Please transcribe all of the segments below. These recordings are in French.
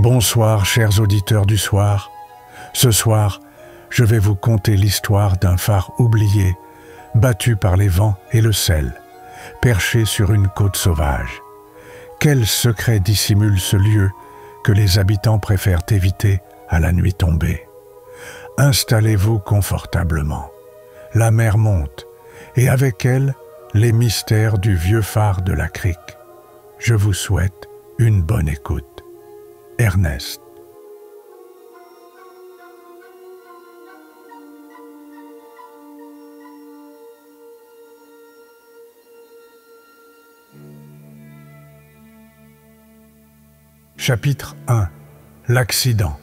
Bonsoir, chers auditeurs du soir. Ce soir, je vais vous conter l'histoire d'un phare oublié, battu par les vents et le sel, perché sur une côte sauvage. Quel secret dissimule ce lieu que les habitants préfèrent éviter à la nuit tombée? Installez-vous confortablement. La mer monte, et avec elle, les mystères du vieux phare de la crique. Je vous souhaite une bonne écoute. Ernest. Chapitre 1. L'accident.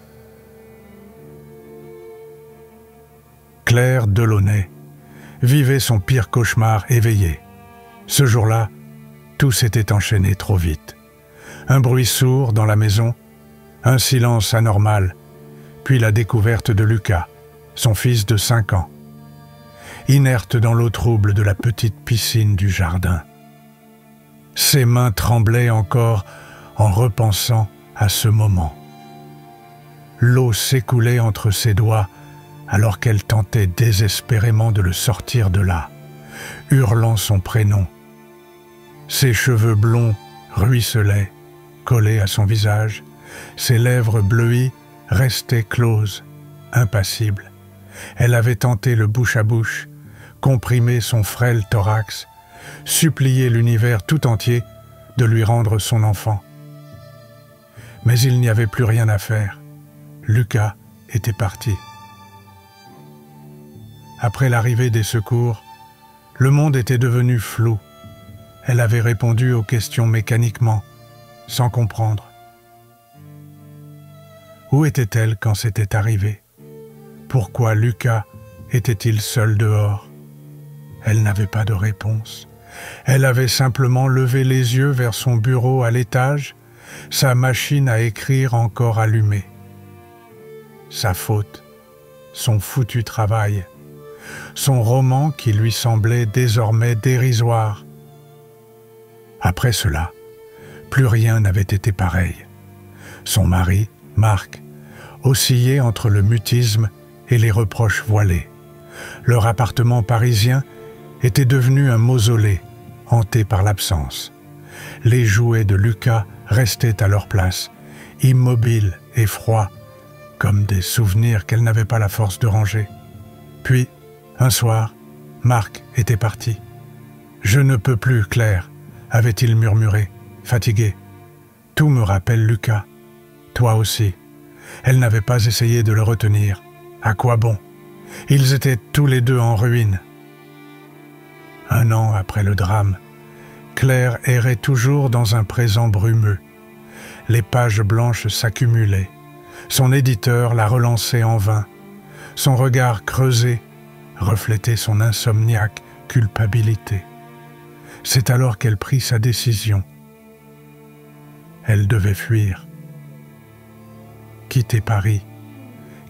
Claire Delaunay vivait son pire cauchemar éveillée. Ce jour-là, tout s'était enchaîné trop vite. Un bruit sourd dans la maison, un silence anormal, puis la découverte de Lucas, son fils de 5 ans, inerte dans l'eau trouble de la petite piscine du jardin. Ses mains tremblaient encore en repensant à ce moment. L'eau s'écoulait entre ses doigts alors qu'elle tentait désespérément de le sortir de là, hurlant son prénom. Ses cheveux blonds ruisselaient, collés à son visage, ses lèvres bleuies restaient closes, impassibles. Elle avait tenté le bouche à bouche, comprimé son frêle thorax, supplié l'univers tout entier de lui rendre son enfant. Mais il n'y avait plus rien à faire. Lucas était parti. Après l'arrivée des secours, le monde était devenu flou. Elle avait répondu aux questions mécaniquement, sans comprendre. Où était-elle quand c'était arrivé? Pourquoi Lucas était-il seul dehors? Elle n'avait pas de réponse. Elle avait simplement levé les yeux vers son bureau à l'étage, sa machine à écrire encore allumée. Sa faute, son foutu travail, son roman qui lui semblait désormais dérisoire. Après cela, plus rien n'avait été pareil. Son mari, Marc, oscillait entre le mutisme et les reproches voilés. Leur appartement parisien était devenu un mausolée, hanté par l'absence. Les jouets de Lucas restaient à leur place, immobiles et froids, comme des souvenirs qu'elle n'avait pas la force de ranger. Puis, un soir, Marc était parti. « Je ne peux plus, Claire », avait-il murmuré, fatigué. « Tout me rappelle Lucas. Toi aussi. » Elle n'avait pas essayé de le retenir. À quoi bon? Ils étaient tous les deux en ruine. 1 an après le drame, Claire errait toujours dans un présent brumeux. Les pages blanches s'accumulaient. Son éditeur la relançait en vain. Son regard creusé reflétait son insomniaque culpabilité. C'est alors qu'elle prit sa décision. Elle devait fuir. Quitter Paris,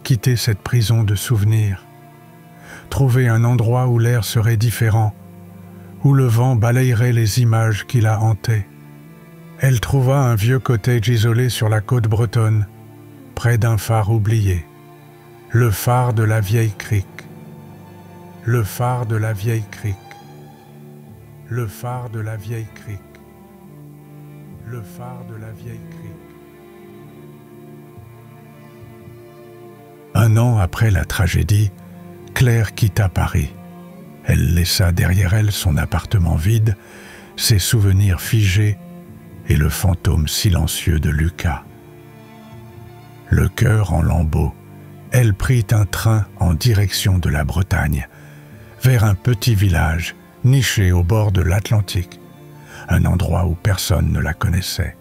quitter cette prison de souvenirs, trouver un endroit où l'air serait différent, où le vent balayerait les images qui la hantaient. Elle trouva un vieux cottage isolé sur la côte bretonne, près d'un phare oublié, le phare de la vieille crique. Le phare de la vieille crique. Le phare de la vieille crique. Le phare de la vieille crique. 1 an après la tragédie, Claire quitta Paris. Elle laissa derrière elle son appartement vide, ses souvenirs figés et le fantôme silencieux de Lucas. Le cœur en lambeaux, elle prit un train en direction de la Bretagne, vers un petit village niché au bord de l'Atlantique, un endroit où personne ne la connaissait.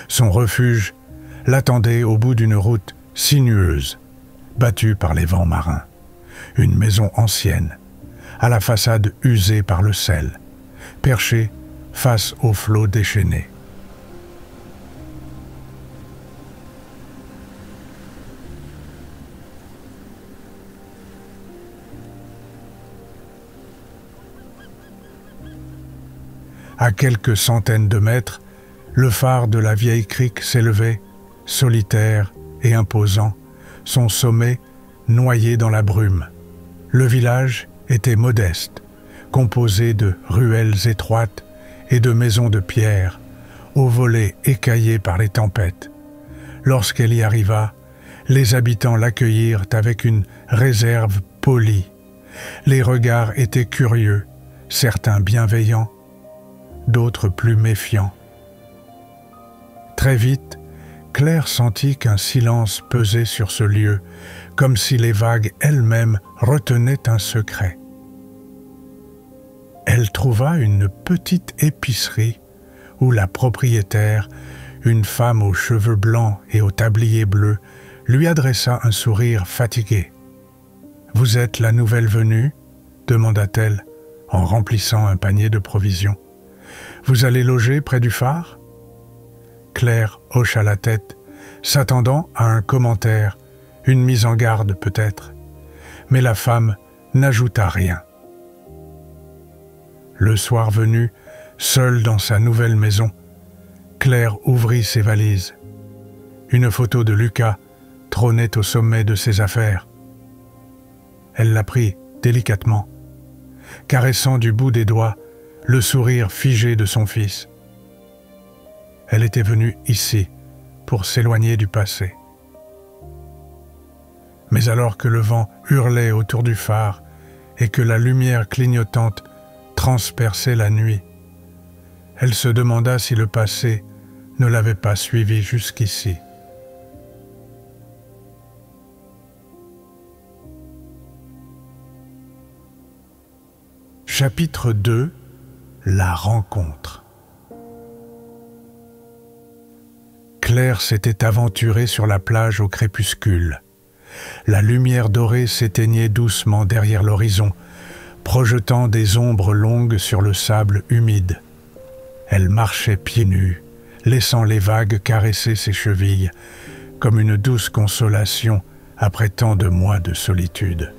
Son refuge l'attendait au bout d'une route sinueuse, battue par les vents marins. Une maison ancienne, à la façade usée par le sel, perchée face aux flots déchaînés. À quelques centaines de mètres, le phare de la vieille crique s'élevait, solitaire et imposant, son sommet noyé dans la brume. Le village était modeste, composé de ruelles étroites et de maisons de pierre, aux volets écaillés par les tempêtes. Lorsqu'elle y arriva, les habitants l'accueillirent avec une réserve polie. Les regards étaient curieux, certains bienveillants, d'autres plus méfiants. Très vite, Claire sentit qu'un silence pesait sur ce lieu, comme si les vagues elles-mêmes retenaient un secret. Elle trouva une petite épicerie où la propriétaire, une femme aux cheveux blancs et au tablier bleu, lui adressa un sourire fatigué. « Vous êtes la nouvelle venue ?» demanda-t-elle en remplissant un panier de provisions. « Vous allez loger près du phare ?» Claire hocha la tête, s'attendant à un commentaire, une mise en garde peut-être. Mais la femme n'ajouta rien. Le soir venu, seule dans sa nouvelle maison, Claire ouvrit ses valises. Une photo de Lucas trônait au sommet de ses affaires. Elle la prit délicatement, caressant du bout des doigts le sourire figé de son fils. Elle était venue ici pour s'éloigner du passé. Mais alors que le vent hurlait autour du phare et que la lumière clignotante transperçait la nuit, elle se demanda si le passé ne l'avait pas suivie jusqu'ici. Chapitre 2 : La rencontre. Claire s'était aventurée sur la plage au crépuscule. La lumière dorée s'éteignait doucement derrière l'horizon, projetant des ombres longues sur le sable humide. Elle marchait pieds nus, laissant les vagues caresser ses chevilles, comme une douce consolation après tant de mois de solitude.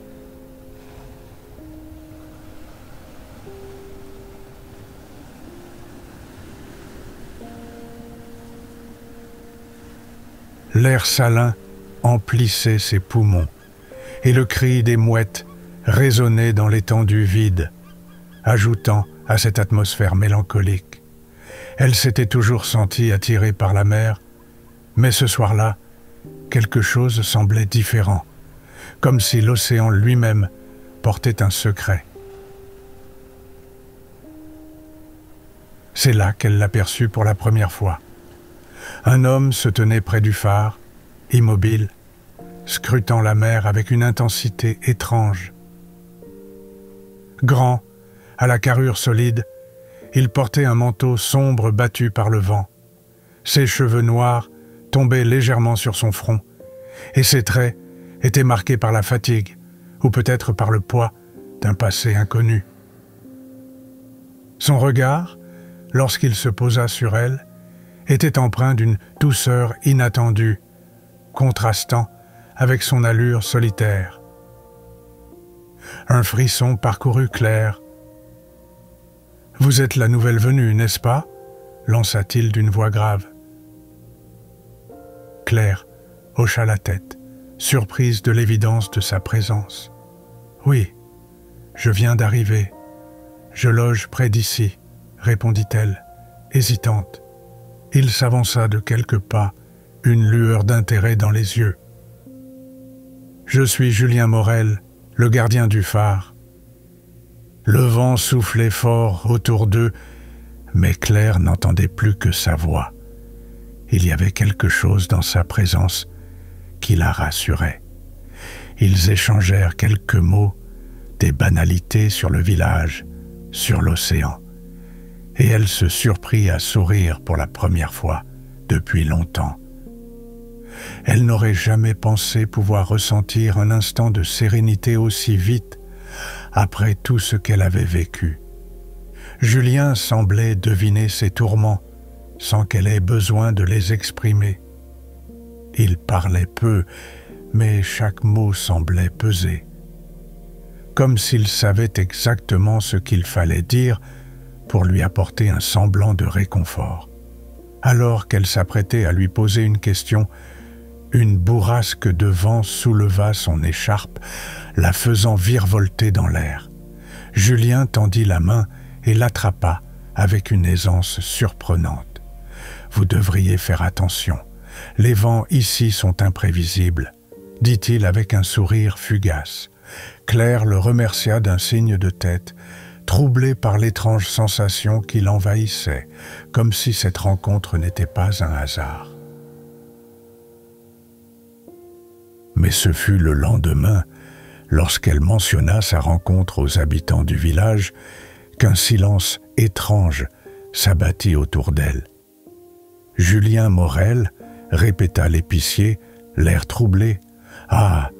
L'air salin emplissait ses poumons, et le cri des mouettes résonnait dans l'étendue vide, ajoutant à cette atmosphère mélancolique. Elle s'était toujours sentie attirée par la mer, mais ce soir-là, quelque chose semblait différent, comme si l'océan lui-même portait un secret. C'est là qu'elle l'aperçut pour la première fois. Un homme se tenait près du phare, immobile, scrutant la mer avec une intensité étrange. Grand, à la carrure solide, il portait un manteau sombre battu par le vent. Ses cheveux noirs tombaient légèrement sur son front, et ses traits étaient marqués par la fatigue, ou peut-être par le poids d'un passé inconnu. Son regard, lorsqu'il se posa sur elle, était empreint d'une douceur inattendue, contrastant avec son allure solitaire. Un frisson parcourut Claire. « Vous êtes la nouvelle venue, n'est-ce pas ?» lança-t-il d'une voix grave. Claire hocha la tête, surprise de l'évidence de sa présence. « Oui, je viens d'arriver. Je loge près d'ici, » répondit-elle, hésitante. Il s'avança de quelques pas, une lueur d'intérêt dans les yeux. « Je suis Julien Morel, le gardien du phare. » Le vent soufflait fort autour d'eux, mais Claire n'entendait plus que sa voix. Il y avait quelque chose dans sa présence qui la rassurait. Ils échangèrent quelques mots, des banalités sur le village, sur l'océan. Et elle se surprit à sourire pour la première fois depuis longtemps. Elle n'aurait jamais pensé pouvoir ressentir un instant de sérénité aussi vite après tout ce qu'elle avait vécu. Julien semblait deviner ses tourments sans qu'elle ait besoin de les exprimer. Il parlait peu, mais chaque mot semblait peser. Comme s'il savait exactement ce qu'il fallait dire pour lui apporter un semblant de réconfort. Alors qu'elle s'apprêtait à lui poser une question, une bourrasque de vent souleva son écharpe, la faisant virevolter dans l'air. Julien tendit la main et l'attrapa avec une aisance surprenante. « Vous devriez faire attention. Les vents ici sont imprévisibles, » dit-il avec un sourire fugace. Claire le remercia d'un signe de tête, troublé par l'étrange sensation qui l'envahissait, comme si cette rencontre n'était pas un hasard. Mais ce fut le lendemain, lorsqu'elle mentionna sa rencontre aux habitants du village, qu'un silence étrange s'abattit autour d'elle. Julien Morel, répéta l'épicier, l'air troublé. « Ah,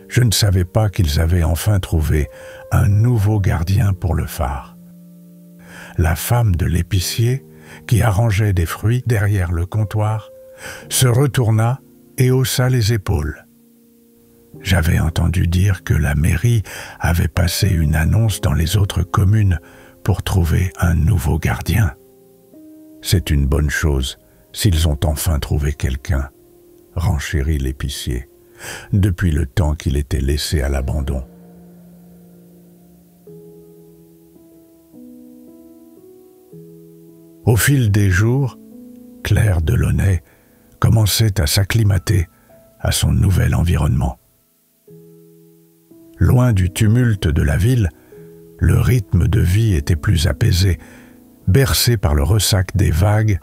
je ne savais pas qu'ils avaient enfin trouvé un nouveau gardien pour le phare. » La femme de l'épicier, qui arrangeait des fruits derrière le comptoir, se retourna et haussa les épaules. « J'avais entendu dire que la mairie avait passé une annonce dans les autres communes pour trouver un nouveau gardien. C'est une bonne chose s'ils ont enfin trouvé quelqu'un, » renchérit l'épicier, depuis le temps qu'il était laissé à l'abandon. Au fil des jours, Claire Delaunay commençait à s'acclimater à son nouvel environnement. Loin du tumulte de la ville, le rythme de vie était plus apaisé, bercé par le ressac des vagues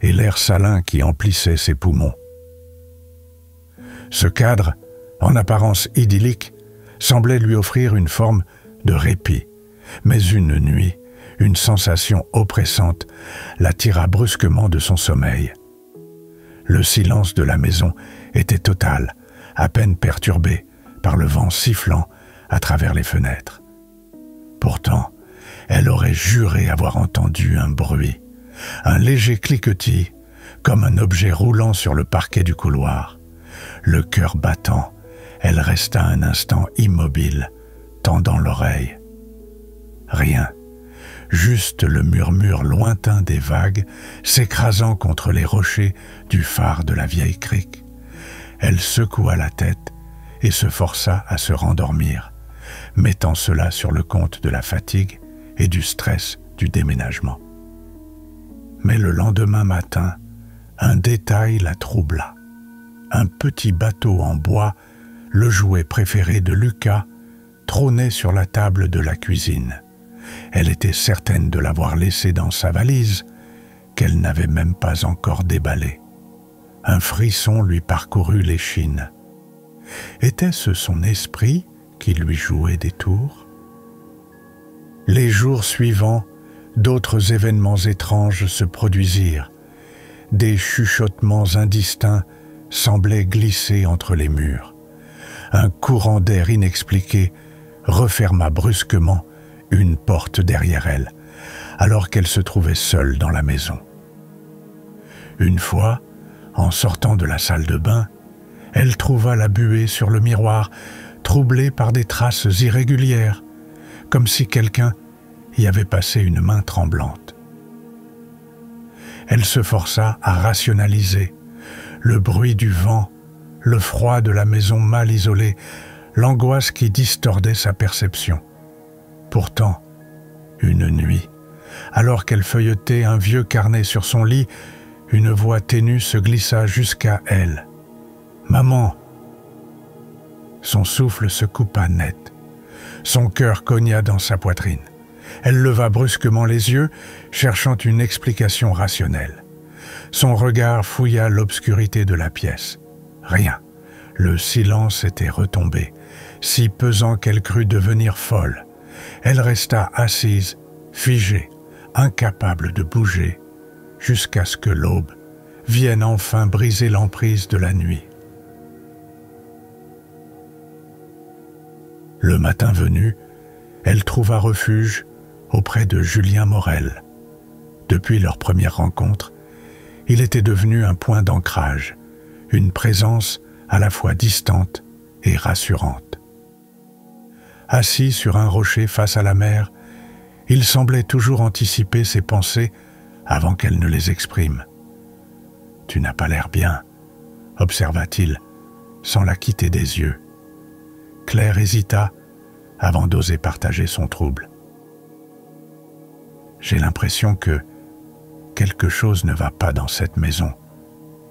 et l'air salin qui emplissait ses poumons. Ce cadre, en apparence idyllique, semblait lui offrir une forme de répit, mais une nuit, une sensation oppressante la tira brusquement de son sommeil. Le silence de la maison était total, à peine perturbé par le vent sifflant à travers les fenêtres. Pourtant, elle aurait juré avoir entendu un bruit, un léger cliquetis, comme un objet roulant sur le parquet du couloir. Le cœur battant, elle resta un instant immobile, tendant l'oreille. Rien, juste le murmure lointain des vagues s'écrasant contre les rochers du phare de la vieille crique. Elle secoua la tête et se força à se rendormir, mettant cela sur le compte de la fatigue et du stress du déménagement. Mais le lendemain matin, un détail la troubla. Un petit bateau en bois, le jouet préféré de Lucas, trônait sur la table de la cuisine. Elle était certaine de l'avoir laissé dans sa valise, qu'elle n'avait même pas encore déballé. Un frisson lui parcourut l'échine. Était-ce son esprit qui lui jouait des tours? Les jours suivants, d'autres événements étranges se produisirent. Des chuchotements indistincts semblaient glisser entre les murs. Un courant d'air inexpliqué referma brusquement une porte derrière elle, alors qu'elle se trouvait seule dans la maison. Une fois, en sortant de la salle de bain, elle trouva la buée sur le miroir, troublée par des traces irrégulières, comme si quelqu'un y avait passé une main tremblante. Elle se força à rationaliser. Le bruit du vent, le froid de la maison mal isolée, l'angoisse qui distordait sa perception. Pourtant, une nuit, alors qu'elle feuilletait un vieux carnet sur son lit, une voix ténue se glissa jusqu'à elle. « Maman !» Son souffle se coupa net. Son cœur cogna dans sa poitrine. Elle leva brusquement les yeux, cherchant une explication rationnelle. Son regard fouilla l'obscurité de la pièce. Rien. Le silence était retombé, si pesant qu'elle crut devenir folle. Elle resta assise, figée, incapable de bouger, jusqu'à ce que l'aube vienne enfin briser l'emprise de la nuit. Le matin venu, elle trouva refuge auprès de Julien Morel. Depuis leur première rencontre, il était devenu un point d'ancrage, une présence à la fois distante et rassurante. Assis sur un rocher face à la mer, il semblait toujours anticiper ses pensées avant qu'elle ne les exprime. « Tu n'as pas l'air bien », observa-t-il, sans la quitter des yeux. Claire hésita avant d'oser partager son trouble. « J'ai l'impression que quelque chose ne va pas dans cette maison,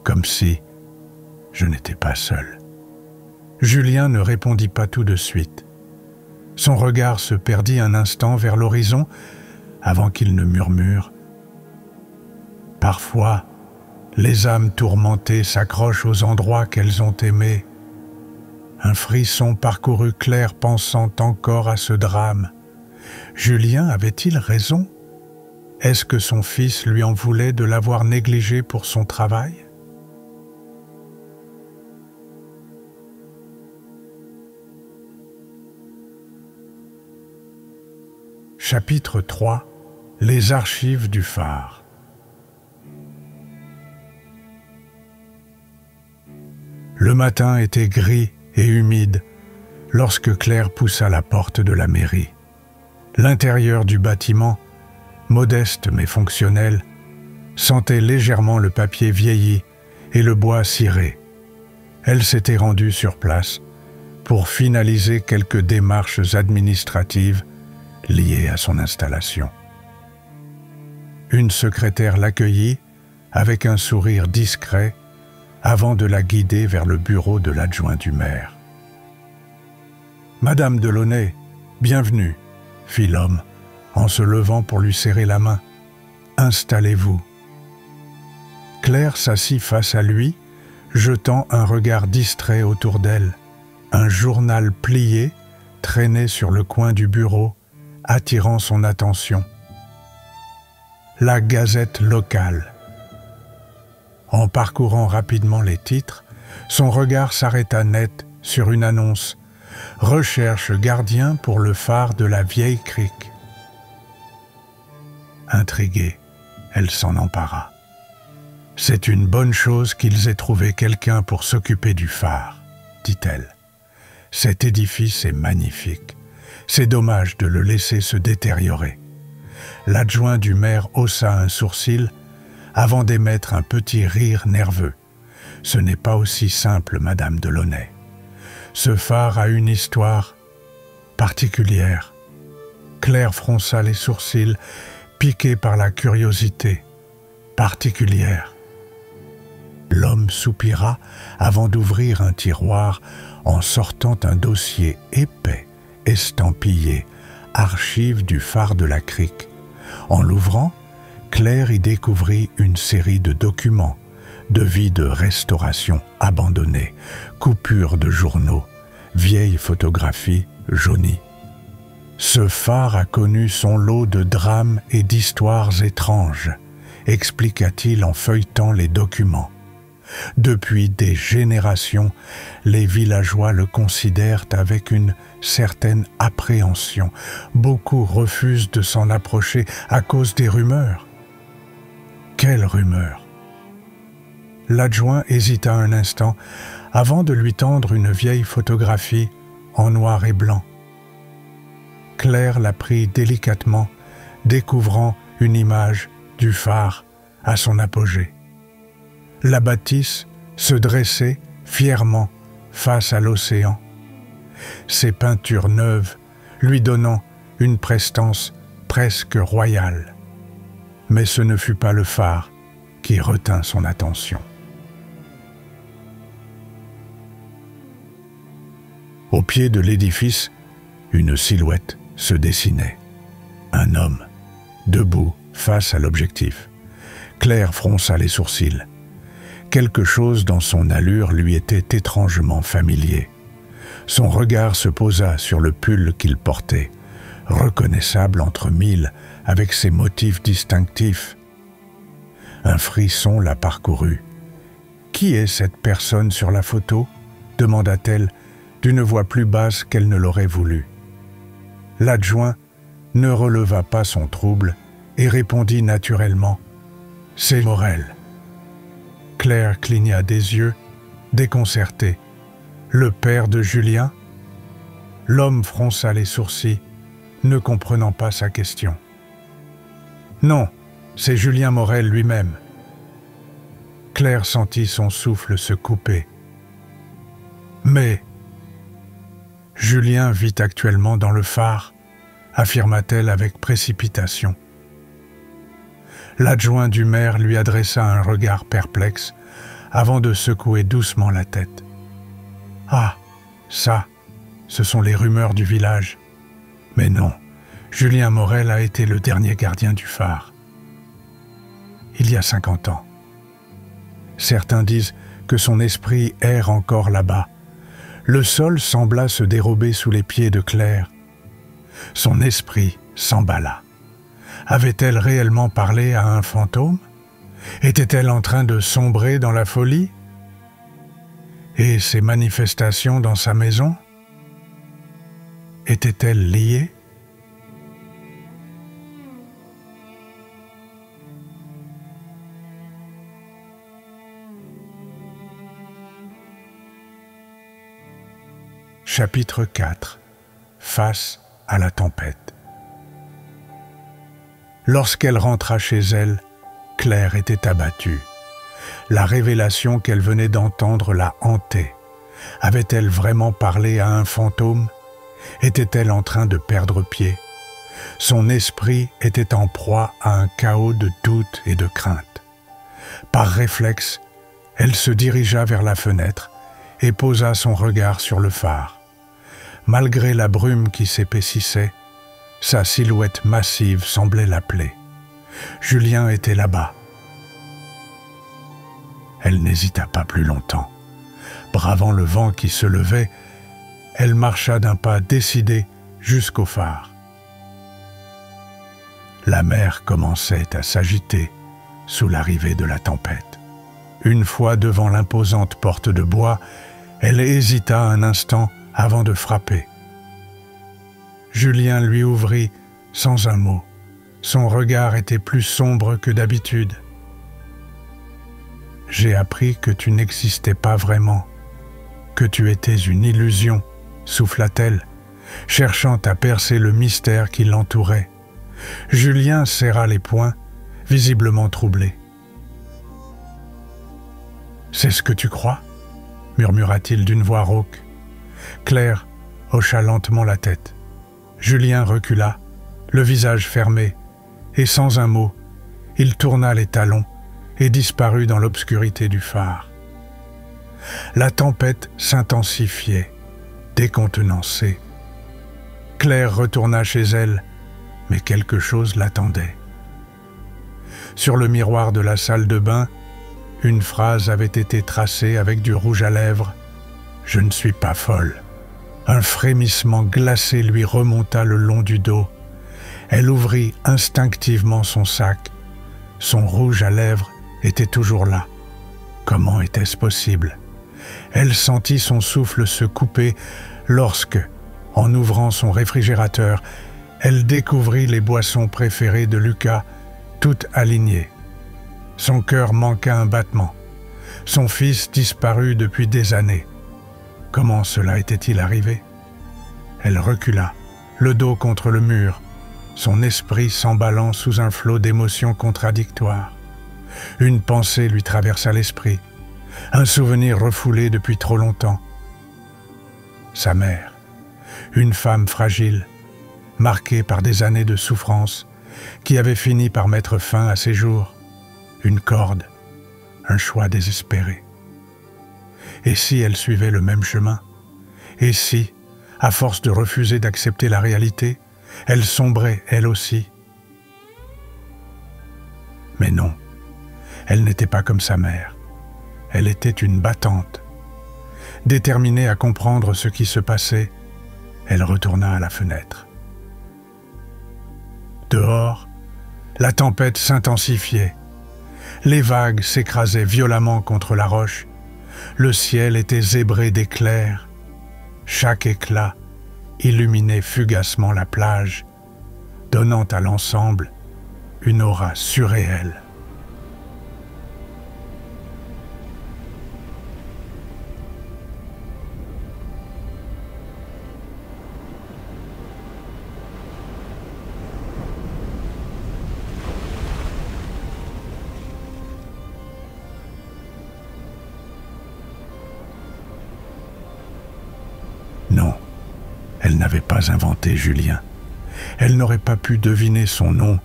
comme si je n'étais pas seul. » Julien ne répondit pas tout de suite. Son regard se perdit un instant vers l'horizon avant qu'il ne murmure « Parfois, les âmes tourmentées s'accrochent aux endroits qu'elles ont aimés. » Un frisson parcourut Claire pensant encore à ce drame. Julien avait-il raison? Est-ce que son fils lui en voulait de l'avoir négligé pour son travail? Chapitre 3. Les archives du phare. Le matin était gris et humide lorsque Claire poussa la porte de la mairie. L'intérieur du bâtiment, modeste mais fonctionnel, sentait légèrement le papier vieilli et le bois ciré. Elle s'était rendue sur place pour finaliser quelques démarches administratives liées à son installation. Une secrétaire l'accueillit avec un sourire discret avant de la guider vers le bureau de l'adjoint du maire. « Madame Delaunay, bienvenue », fit l'homme en se levant pour lui serrer la main. « Installez-vous. » Claire s'assit face à lui, jetant un regard distrait autour d'elle. Un journal plié traînait sur le coin du bureau, attirant son attention. La Gazette locale. En parcourant rapidement les titres, son regard s'arrêta net sur une annonce « Recherche gardien pour le phare de la Vieille Crique ». Intriguée, elle s'en empara. « C'est une bonne chose qu'ils aient trouvé quelqu'un pour s'occuper du phare, » dit-elle. « Cet édifice est magnifique. C'est dommage de le laisser se détériorer. » L'adjoint du maire haussa un sourcil avant d'émettre un petit rire nerveux. « Ce n'est pas aussi simple, Madame Delaunay. Ce phare a une histoire particulière. » Claire fronça les sourcils, piquée par la curiosité. « Particulière. » L'homme soupira avant d'ouvrir un tiroir en sortant un dossier épais, estampillé « Archives du phare de la Crique ». En l'ouvrant, Claire y découvrit une série de documents, devis de restauration abandonnés, coupures de journaux, vieilles photographies jaunies. Ce phare a connu son lot de drames et d'histoires étranges, expliqua-t-il en feuilletant les documents. Depuis des générations, les villageois le considèrent avec une certaine appréhension. Beaucoup refusent de s'en approcher à cause des rumeurs. Quelles rumeurs? L'adjoint hésita un instant avant de lui tendre une vieille photographie en noir et blanc. Claire la prit délicatement, découvrant une image du phare à son apogée. La bâtisse se dressait fièrement face à l'océan, ses peintures neuves lui donnant une prestance presque royale. Mais ce ne fut pas le phare qui retint son attention. Au pied de l'édifice, une silhouette se dessinait. Un homme, debout face à l'objectif. Claire fronça les sourcils. Quelque chose dans son allure lui était étrangement familier. Son regard se posa sur le pull qu'il portait, reconnaissable entre mille avec ses motifs distinctifs. Un frisson la parcourut. « Qui est cette personne sur la photo ?» demanda-t-elle d'une voix plus basse qu'elle ne l'aurait voulu. L'adjoint ne releva pas son trouble et répondit naturellement « C'est Morel ». Claire cligna des yeux, déconcertée. « Le père de Julien ?» L'homme fronça les sourcils, ne comprenant pas sa question. « Non, c'est Julien Morel lui-même. » Claire sentit son souffle se couper. Mais Julien vit actuellement dans le phare, affirma-t-elle avec précipitation. L'adjoint du maire lui adressa un regard perplexe avant de secouer doucement la tête. « Ah, ça, ce sont les rumeurs du village. Mais non, Julien Morel a été le dernier gardien du phare. Il y a 50 ans. Certains disent que son esprit erre encore là-bas. Le sol sembla se dérober sous les pieds de Claire. Son esprit s'emballa. Avait-elle réellement parlé à un fantôme? Était-elle en train de sombrer dans la folie? Et ses manifestations dans sa maison? Étaient-elles liées? Chapitre 4. Face à la tempête. Lorsqu'elle rentra chez elle, Claire était abattue. La révélation qu'elle venait d'entendre la hantait. Avait-elle vraiment parlé à un fantôme? Était-elle en train de perdre pied? Son esprit était en proie à un chaos de doutes et de craintes. Par réflexe, elle se dirigea vers la fenêtre et posa son regard sur le phare. Malgré la brume qui s'épaississait, sa silhouette massive semblait l'appeler. Julien était là-bas. Elle n'hésita pas plus longtemps. Bravant le vent qui se levait, elle marcha d'un pas décidé jusqu'au phare. La mer commençait à s'agiter sous l'arrivée de la tempête. Une fois devant l'imposante porte de bois, elle hésita un instant avant de frapper. Julien lui ouvrit sans un mot. Son regard était plus sombre que d'habitude. « J'ai appris que tu n'existais pas vraiment, que tu étais une illusion, » souffla-t-elle, cherchant à percer le mystère qui l'entourait. Julien serra les poings, visiblement troublé. « C'est ce que tu crois ?» murmura-t-il d'une voix rauque. Claire hocha lentement la tête. Julien recula, le visage fermé, et sans un mot, il tourna les talons et disparut dans l'obscurité du phare. La tempête s'intensifiait, décontenancée. Claire retourna chez elle, mais quelque chose l'attendait. Sur le miroir de la salle de bain, une phrase avait été tracée avec du rouge à lèvres. « Je ne suis pas folle ». Un frémissement glacé lui remonta le long du dos. Elle ouvrit instinctivement son sac. Son rouge à lèvres était toujours là. Comment était-ce possible? Elle sentit son souffle se couper lorsque, en ouvrant son réfrigérateur, elle découvrit les boissons préférées de Lucas, toutes alignées. Son cœur manqua un battement. Son fils disparut depuis des années. Comment cela était-il arrivé? Elle recula, le dos contre le mur, son esprit s'emballant sous un flot d'émotions contradictoires. Une pensée lui traversa l'esprit, un souvenir refoulé depuis trop longtemps. Sa mère, une femme fragile, marquée par des années de souffrance, qui avait fini par mettre fin à ses jours. Une corde, un choix désespéré. Et si elle suivait le même chemin? Et si, à force de refuser d'accepter la réalité, elle sombrait elle aussi? Mais non, elle n'était pas comme sa mère. Elle était une battante. Déterminée à comprendre ce qui se passait, elle retourna à la fenêtre. Dehors, la tempête s'intensifiait. Les vagues s'écrasaient violemment contre la roche. Le ciel était zébré d'éclairs. Chaque éclat illuminait fugacement la plage, donnant à l'ensemble une aura surréelle. Elle n'avait pas inventé Julien. Elle n'aurait pas pu deviner son nom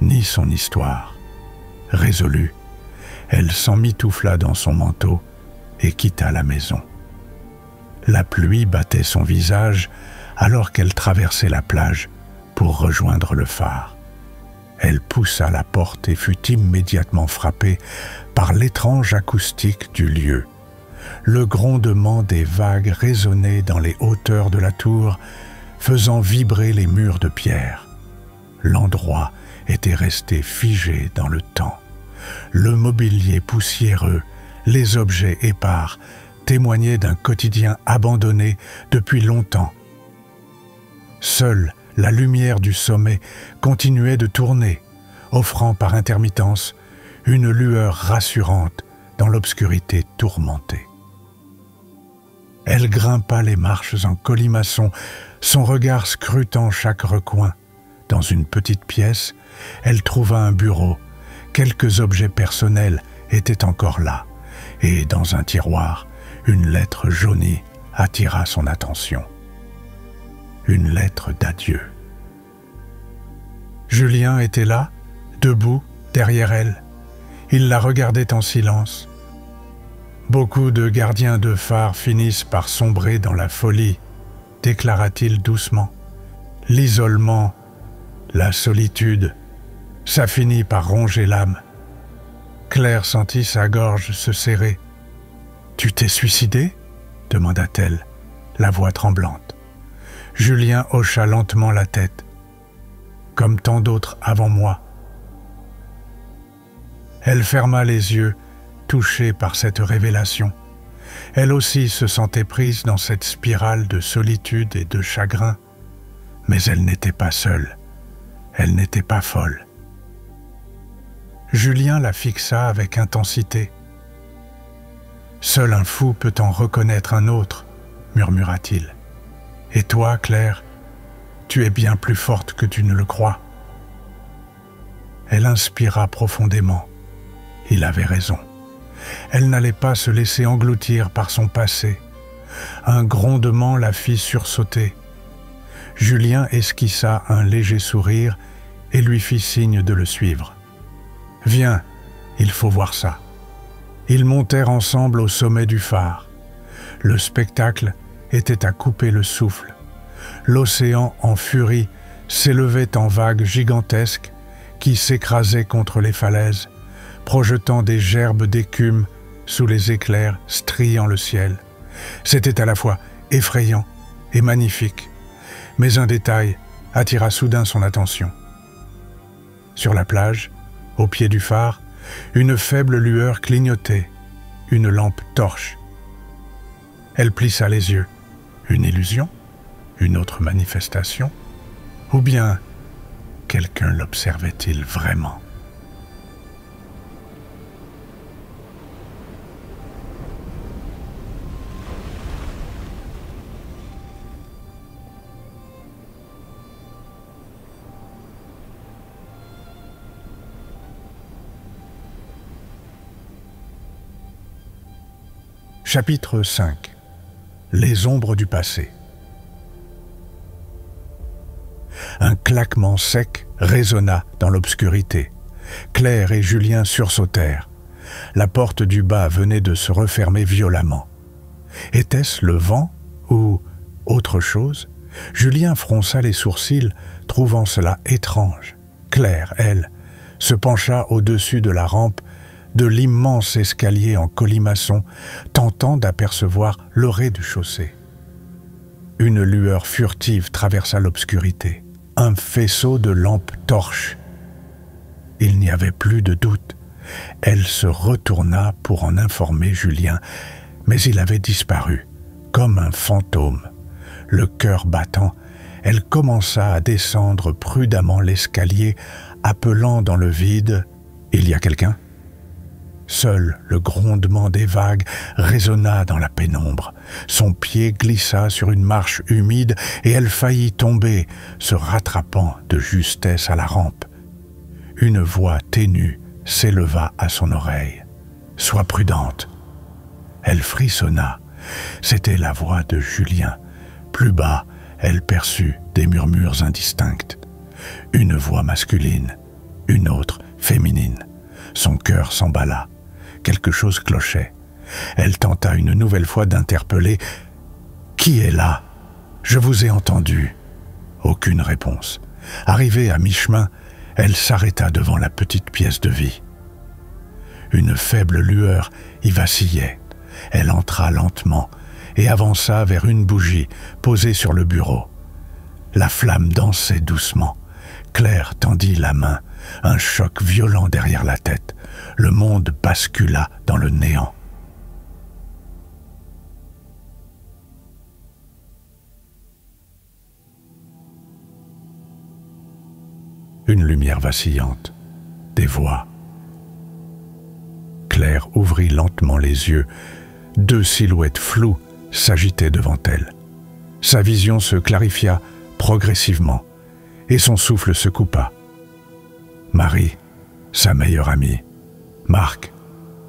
ni son histoire. Résolue, elle s'emmitoufla dans son manteau et quitta la maison. La pluie battait son visage alors qu'elle traversait la plage pour rejoindre le phare. Elle poussa la porte et fut immédiatement frappée par l'étrange acoustique du lieu. Le grondement des vagues résonnait dans les hauteurs de la tour, faisant vibrer les murs de pierre. L'endroit était resté figé dans le temps. Le mobilier poussiéreux, les objets épars, témoignaient d'un quotidien abandonné depuis longtemps. Seule la lumière du sommet continuait de tourner, offrant par intermittence une lueur rassurante dans l'obscurité tourmentée. Elle grimpa les marches en colimaçon, son regard scrutant chaque recoin. Dans une petite pièce, elle trouva un bureau. Quelques objets personnels étaient encore là, et dans un tiroir, une lettre jaunie attira son attention. Une lettre d'adieu. Julien était là, debout, derrière elle. Il la regardait en silence. Beaucoup de gardiens de phare finissent par sombrer dans la folie, déclara-t-il doucement. L'isolement, la solitude, ça finit par ronger l'âme. Claire sentit sa gorge se serrer. « Tu t'es suicidé ?» demanda-t-elle, la voix tremblante. Julien hocha lentement la tête. « Comme tant d'autres avant moi. » Elle ferma les yeux, touchée par cette révélation. Elle aussi se sentait prise dans cette spirale de solitude et de chagrin. Mais elle n'était pas seule. Elle n'était pas folle. Julien la fixa avec intensité. « Seul un fou peut en reconnaître un autre, » murmura-t-il. « Et toi, Claire, tu es bien plus forte que tu ne le crois. » Elle inspira profondément. Il avait raison. Elle n'allait pas se laisser engloutir par son passé. Un grondement la fit sursauter. Julien esquissa un léger sourire et lui fit signe de le suivre. « Viens, il faut voir ça. » Ils montèrent ensemble au sommet du phare. Le spectacle était à couper le souffle. L'océan en furie s'élevait en vagues gigantesques qui s'écrasaient contre les falaises, projetant des gerbes d'écume sous les éclairs striant le ciel. C'était à la fois effrayant et magnifique, mais un détail attira soudain son attention. Sur la plage, au pied du phare, une faible lueur clignotait, une lampe torche. Elle plissa les yeux. Une illusion? Une autre manifestation? Ou bien quelqu'un l'observait-il vraiment? Chapitre 5. Les ombres du passé. Un claquement sec résonna dans l'obscurité. Claire et Julien sursautèrent. La porte du bas venait de se refermer violemment. Était-ce le vent ou autre chose? Julien fronça les sourcils, trouvant cela étrange. Claire, elle, se pencha au-dessus de la rampe de l'immense escalier en colimaçon, tentant d'apercevoir le rez-de-chaussée. Une lueur furtive traversa l'obscurité. Un faisceau de lampes torches. Il n'y avait plus de doute. Elle se retourna pour en informer Julien, mais il avait disparu, comme un fantôme. Le cœur battant, elle commença à descendre prudemment l'escalier, appelant dans le vide « Il y a quelqu'un ?» Seul le grondement des vagues résonna dans la pénombre. Son pied glissa sur une marche humide et elle faillit tomber, se rattrapant de justesse à la rampe. Une voix ténue s'éleva à son oreille. « Sois prudente !» Elle frissonna. C'était la voix de Julien. Plus bas, Elle perçut des murmures indistincts. Une voix masculine, une autre féminine. Son cœur s'emballa. Quelque chose clochait. Elle tenta une nouvelle fois d'interpeller. « Qui est là ? Je vous ai entendu. » Aucune réponse. Arrivée à mi-chemin, elle s'arrêta devant la petite pièce de vie. Une faible lueur y vacillait. Elle entra lentement et avança vers une bougie posée sur le bureau. La flamme dansait doucement. Claire tendit la main. Un choc violent derrière la tête. Le monde bascula dans le néant. Une lumière vacillante, des voix. Claire ouvrit lentement les yeux. Deux silhouettes floues s'agitaient devant elle. Sa vision se clarifia progressivement et son souffle se coupa. Marie, sa meilleure amie. Marc,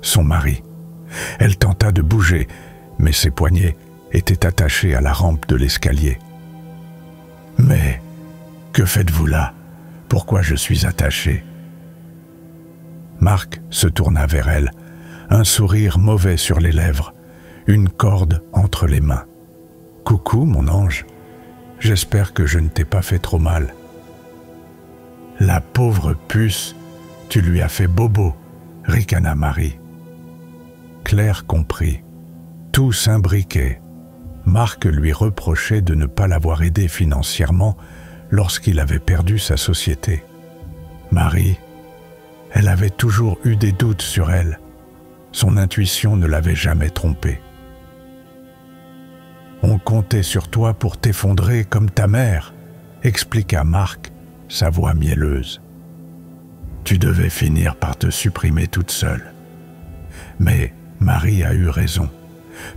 son mari. Elle tenta de bouger, mais ses poignets étaient attachés à la rampe de l'escalier. « Mais que faites-vous là ? Pourquoi je suis attaché ?» Marc se tourna vers elle, un sourire mauvais sur les lèvres, une corde entre les mains. « Coucou, mon ange, j'espère que je ne t'ai pas fait trop mal. » « La pauvre puce, tu lui as fait bobo, » ricana Marie. Claire comprit. Tout s'imbriquait. Marc lui reprochait de ne pas l'avoir aidé financièrement lorsqu'il avait perdu sa société. Marie, elle avait toujours eu des doutes sur elle. Son intuition ne l'avait jamais trompée. « On comptait sur toi pour t'effondrer comme ta mère, » expliqua Marc, sa voix mielleuse. « Tu devais finir par te supprimer toute seule. Mais Marie a eu raison.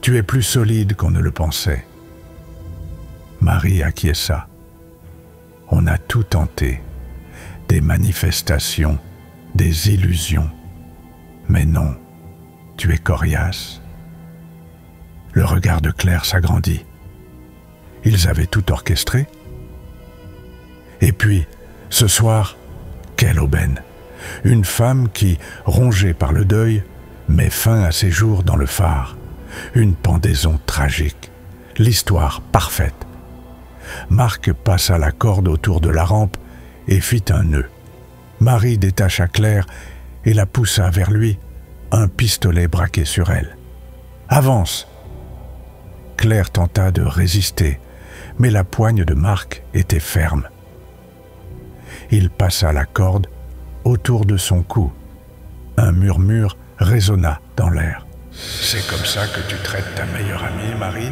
Tu es plus solide qu'on ne le pensait. » Marie acquiesça. On a tout tenté. Des manifestations, des illusions. Mais non, tu es coriace. Le regard de Claire s'agrandit. Ils avaient tout orchestré. Et puis, ce soir, quelle aubaine! Une femme qui, rongée par le deuil, met fin à ses jours dans le phare. Une pendaison tragique. L'histoire parfaite. Marc passa la corde autour de la rampe et fit un nœud. Marie détacha Claire et la poussa vers lui, un pistolet braqué sur elle. « Avance !» Claire tenta de résister, mais la poigne de Marc était ferme. Il passa la corde autour de son cou. Un murmure résonna dans l'air. « C'est comme ça que tu traites ta meilleure amie, Marie ?»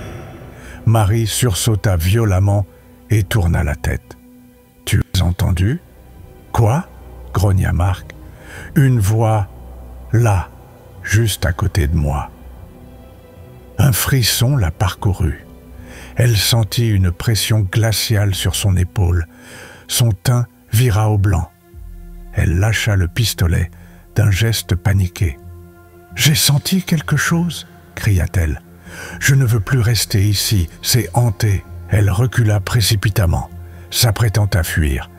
Marie sursauta violemment et tourna la tête. « Tu as entendu ?»« Quoi ?» grogna Marc. « Une voix, là, juste à côté de moi. » Un frisson la parcourut. Elle sentit une pression glaciale sur son épaule. Son teint vira au blanc. Elle lâcha le pistolet d'un geste paniqué. « J'ai senti quelque chose !» cria-t-elle. « Je ne veux plus rester ici, c'est hanté. » Elle recula précipitamment, s'apprêtant à fuir.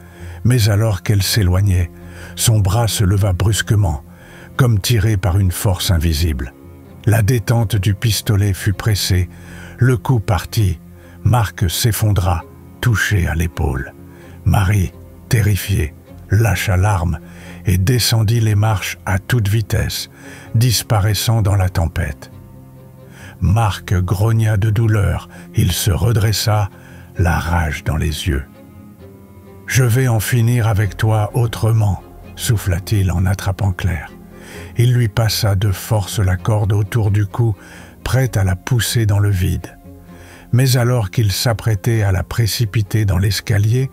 Mais alors qu'elle s'éloignait, son bras se leva brusquement, comme tiré par une force invisible. La détente du pistolet fut pressée, le coup partit. Marc s'effondra, touché à l'épaule. Marie, terrifiée, lâcha l'arme et descendit les marches à toute vitesse, disparaissant dans la tempête. Marc grogna de douleur, il se redressa, la rage dans les yeux. « Je vais en finir avec toi autrement », souffla-t-il en attrapant Claire. Il lui passa de force la corde autour du cou, prêt à la pousser dans le vide. Mais alors qu'il s'apprêtait à la précipiter dans l'escalier,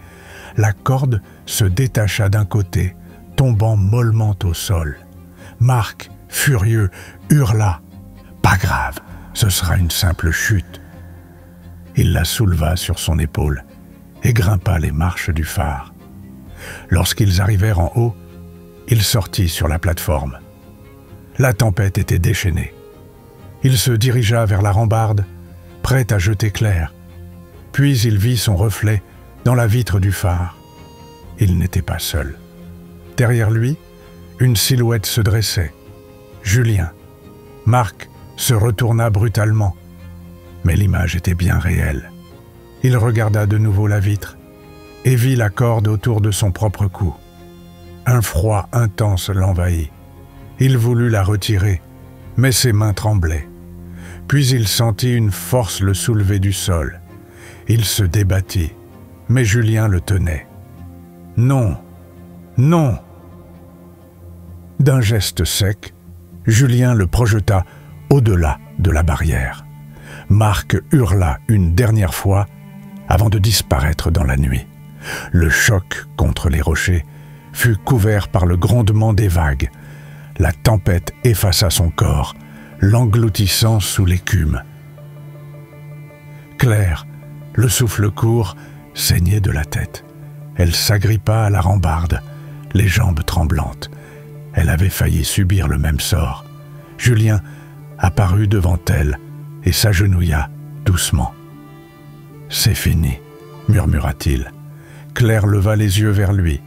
la corde se détacha d'un côté, tombant mollement au sol. Marc, furieux, hurla. « Pas grave, ce sera une simple chute. » Il la souleva sur son épaule et grimpa les marches du phare. Lorsqu'ils arrivèrent en haut, il sortit sur la plateforme. La tempête était déchaînée. Il se dirigea vers la rambarde, prêt à jeter Claire. Puis il vit son reflet dans la vitre du phare. Il n'était pas seul. Derrière lui, une silhouette se dressait. Julien. Marc se retourna brutalement. Mais l'image était bien réelle. Il regarda de nouveau la vitre et vit la corde autour de son propre cou. Un froid intense l'envahit. Il voulut la retirer, mais ses mains tremblaient. Puis il sentit une force le soulever du sol. Il se débattit, mais Julien le tenait. « Non, non !» D'un geste sec, Julien le projeta au-delà de la barrière. Marc hurla une dernière fois avant de disparaître dans la nuit. Le choc contre les rochers fut couvert par le grondement des vagues. La tempête effaça son corps, l'engloutissant sous l'écume. Claire, le souffle court, saignait de la tête. Elle s'agrippa à la rambarde, les jambes tremblantes. Elle avait failli subir le même sort. Julien apparut devant elle et s'agenouilla doucement. « C'est fini », murmura-t-il. Claire leva les yeux vers lui.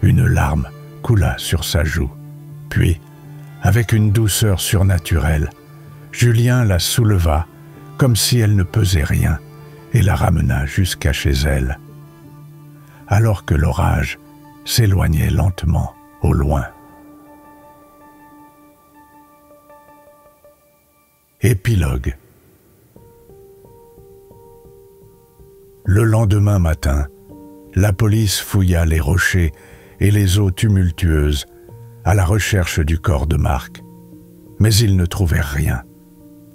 Une larme coula sur sa joue. Puis, avec une douceur surnaturelle, Julien la souleva comme si elle ne pesait rien et la ramena jusqu'à chez elle. Alors que l'orage s'éloignait lentement au loin. Épilogue. Le lendemain matin, la police fouilla les rochers et les eaux tumultueuses à la recherche du corps de Marc. Mais ils ne trouvèrent rien.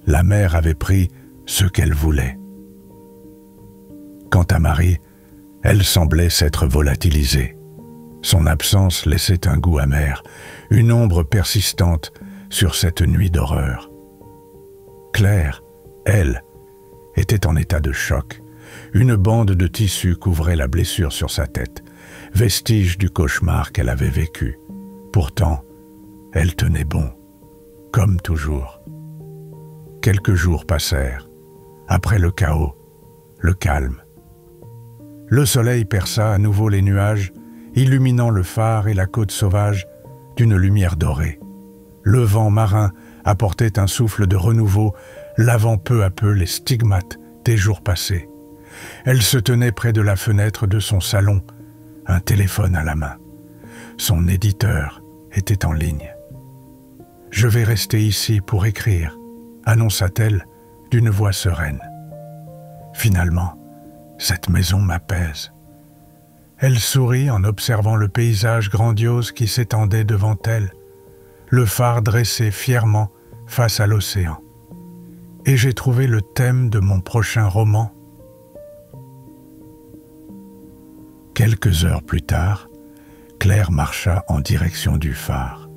La mer avait pris ce qu'elle voulait. Quant à Marie, elle semblait s'être volatilisée. Son absence laissait un goût amer, une ombre persistante sur cette nuit d'horreur. Claire, elle, était en état de choc. Une bande de tissu couvrait la blessure sur sa tête, vestige du cauchemar qu'elle avait vécu. Pourtant, elle tenait bon, comme toujours. Quelques jours passèrent. Après le chaos, le calme. Le soleil perça à nouveau les nuages, illuminant le phare et la côte sauvage d'une lumière dorée. Le vent marin apportait un souffle de renouveau, lavant peu à peu les stigmates des jours passés. Elle se tenait près de la fenêtre de son salon, un téléphone à la main. Son éditeur était en ligne. « Je vais rester ici pour écrire », annonça-t-elle d'une voix sereine. « Finalement, cette maison m'apaise. » Elle sourit en observant le paysage grandiose qui s'étendait devant elle, le phare dressé fièrement face à l'océan. « Et j'ai trouvé le thème de mon prochain roman. » Quelques heures plus tard, Claire marcha en direction du phare.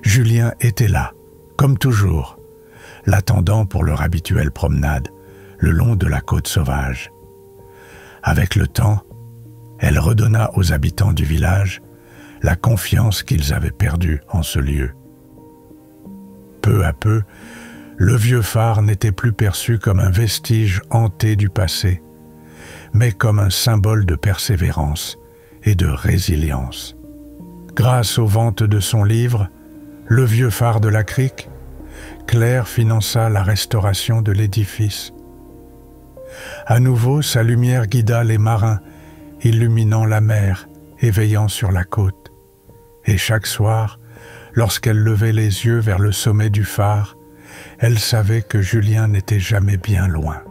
Julien était là, comme toujours, l'attendant pour leur habituelle promenade le long de la côte sauvage. Avec le temps, elle redonna aux habitants du village la confiance qu'ils avaient perdue en ce lieu. Peu à peu, le vieux phare n'était plus perçu comme un vestige hanté du passé, mais comme un symbole de persévérance et de résilience. Grâce aux ventes de son livre, Le vieux phare de la crique, Claire finança la restauration de l'édifice. À nouveau, sa lumière guida les marins, illuminant la mer et veillant sur la côte. Et chaque soir, lorsqu'elle levait les yeux vers le sommet du phare, elle savait que Julien n'était jamais bien loin.